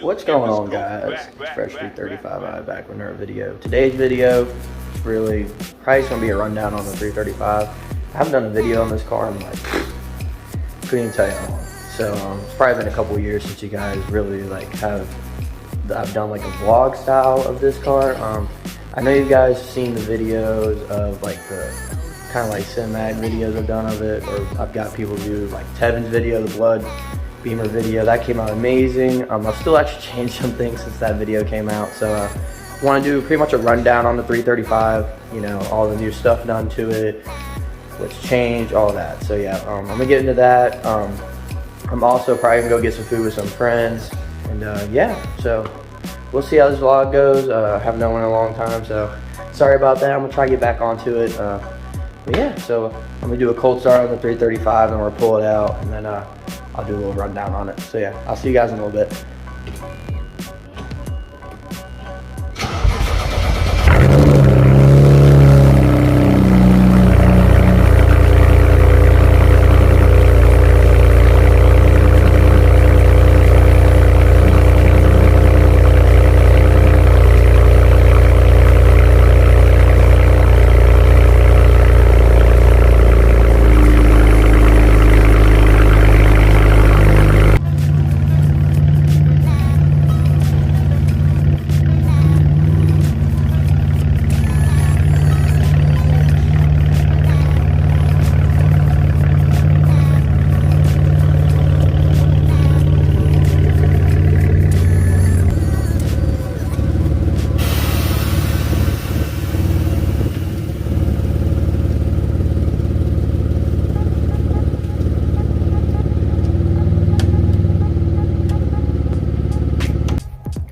What's going on, guys? Fresh 335 back with another video. Today's video really probably going to be a rundown on the 335. I haven't done a video on this car in like, couldn't even tell you how long. So it's probably been a couple years since you guys really like I've done like a vlog style of this car. I know you guys have seen the videos of like the kind of like cinematic videos I've done of it, or I've got people do like Tevin's video, the blood Beamer video. That came out amazing. I've still actually changed some things since that video came out, so I want to do pretty much a rundown on the 335, you know, all the new stuff done to it, what's changed, all that. So yeah, I'm gonna get into that. I'm also probably gonna go get some food with some friends, and yeah, so we'll see how this vlog goes. I haven't done one in a long time, so sorry about that. I'm gonna try to get back onto it. But yeah, so I'm gonna do a cold start on the 335, and we're gonna pull it out, and then I'll do a little rundown on it. So yeah, I'll see you guys in a little bit.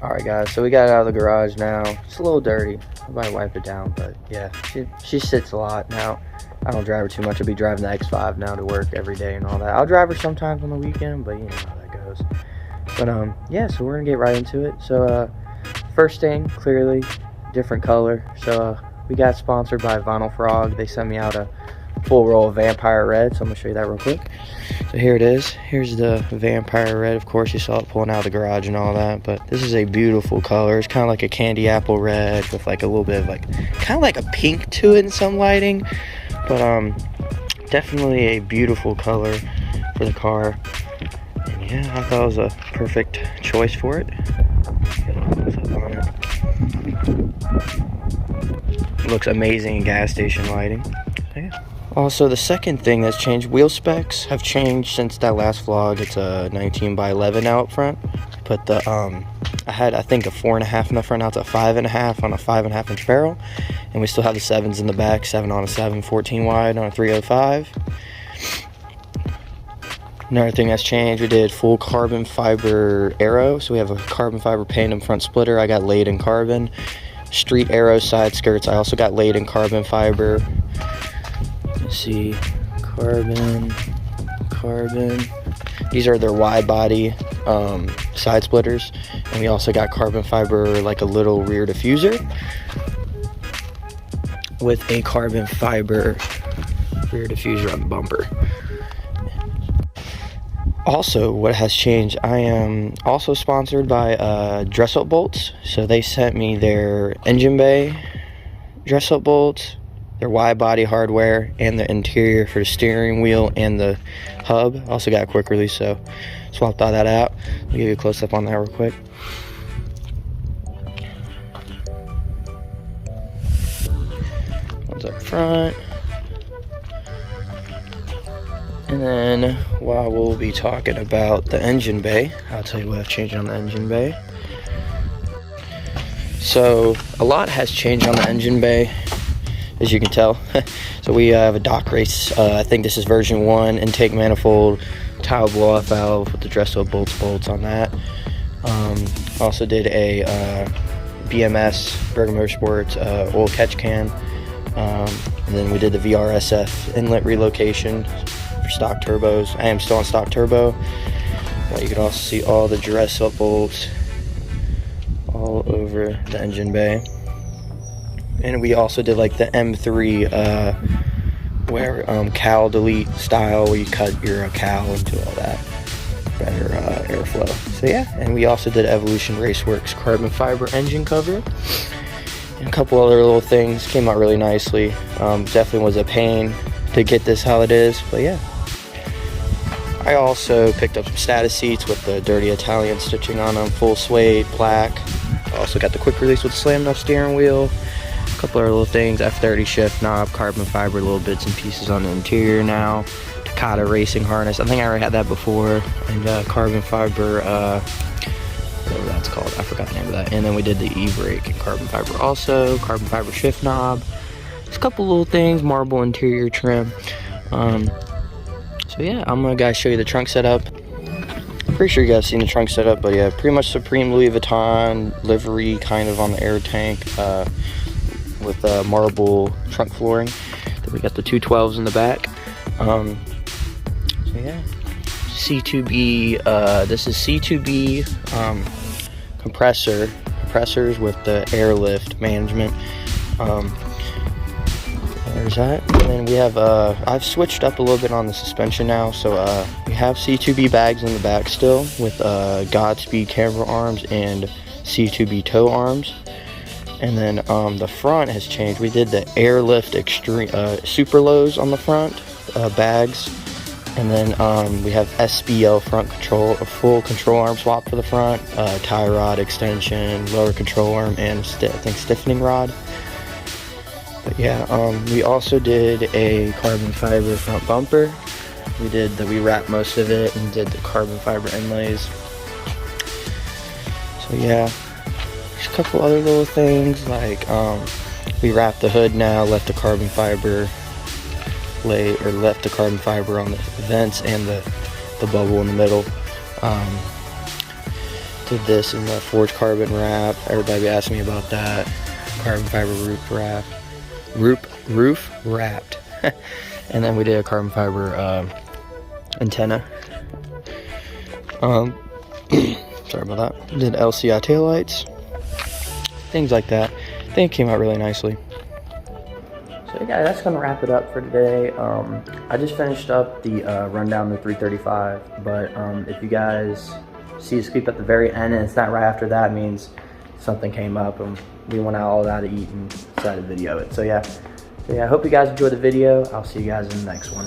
Alright guys, so we got it out of the garage now. It's a little dirty. I might wipe it down, but yeah, she sits a lot now. I don't drive her too much. I'll be driving the X5 now to work every day and all that. I'll drive her sometimes on the weekend, but you know how that goes. But yeah, so we're gonna get right into it. So first thing, clearly different color. So we got sponsored by Vinyl Frog. They sent me out a full roll of Vampire Red, so I'm gonna show you that real quick. So here it is. Here's the Vampire Red. Of course, you saw it pulling out of the garage and all that, but this is a beautiful color. It's kind of like a candy apple red with like a little bit of like kind of like a pink to it in some lighting, but definitely a beautiful color for the car. And yeah, I thought it was a perfect choice for it. Looks amazing in gas station lighting. So yeah. Also, the second thing that's changed, wheel specs have changed since that last vlog. It's a 19 by 11 out front. Put the I had, I think, a 4.5 in the front. Now it's a 5.5 on a 5.5 inch barrel, and we still have the 7s in the back. 7 on a 7, 14 wide on a 305. Another thing that's changed, we did full carbon fiber aero. So we have a carbon fiber Pandem front splitter. I got laid in carbon. Street aero side skirts, I also got laid in carbon fiber. Let's see, carbon. These are their Widebody side splitters, and we also got carbon fiber, like a little rear diffuser with a carbon fiber rear diffuser on the bumper. Also, what has changed, I am also sponsored by Dress Up Bolts. So they sent me their engine bay dress up bolts, their Widebody hardware, and the interior for the steering wheel and the hub. Also got a quick release, so swapped all that out. I'll give you a close up on that real quick. One's up front. And then while we'll be talking about the engine bay, I'll tell you what I've changed on the engine bay. So a lot has changed on the engine bay, as you can tell. So we have a dock race. I think this is version 1, intake manifold, tile blow off valve with the dress up bolts on that. Also did a BMS, Berger Motorsports oil catch can. And then we did the VRSF inlet relocation for stock turbos. I am still on stock turbo. But you can also see all the dress up bolts all over the engine bay. And we also did like the M3 where cowl delete style, where you cut your cowl and do all that better airflow. So yeah, and we also did Evolution Raceworks carbon fiber engine cover. And a couple other little things came out really nicely. Definitely was a pain to get this how it is, but yeah. I also picked up some status seats with the dirty Italian stitching on them, full suede, black. Also got the quick release with the slam enough steering wheel. A couple other little things, F30 shift knob, carbon fiber, little bits and pieces on the interior now. Takata racing harness, I think I already had that before. And carbon fiber, whatever that's called, I forgot the name of that. And then we did the e-brake and carbon fiber also, carbon fiber shift knob. Just a couple little things, marble interior trim. So yeah, I'm gonna guys show you the trunk setup. I'm pretty sure you guys seen the trunk setup, but yeah, pretty much Supreme Louis Vuitton livery kind of on the air tank with marble trunk flooring. Then we got the 212s in the back. So yeah, C2B. This is C2B compressors with the airlift management. There's that. And then we have I've switched up a little bit on the suspension now, so we have C2B bags in the back still with Godspeed camber arms and C2B toe arms. And then the front has changed. We did the airlift extreme super lows on the front bags, and then we have SBL front control, a full control arm swap for the front, tie rod extension, lower control arm, and I think stiffening rod. But yeah, we also did a carbon fiber front bumper. We wrapped most of it and did the carbon fiber inlays. So yeah, there's a couple other little things like we wrapped the hood now, left the carbon fiber left the carbon fiber on the vents and the bubble in the middle. Did this in the forged carbon wrap. Everybody asked me about that. Carbon fiber roof wrapped. And then we did a carbon fiber antenna. Sorry about that. Did LCI taillights, things like that. I think it came out really nicely. So yeah, that's gonna wrap it up for today. I just finished up the rundown of the 335, but if you guys see a scoop at the very end and it's not right after that, it means something came up and we went out all that to eat and decided to video it. So yeah, I hope you guys enjoyed the video. I'll see you guys in the next one.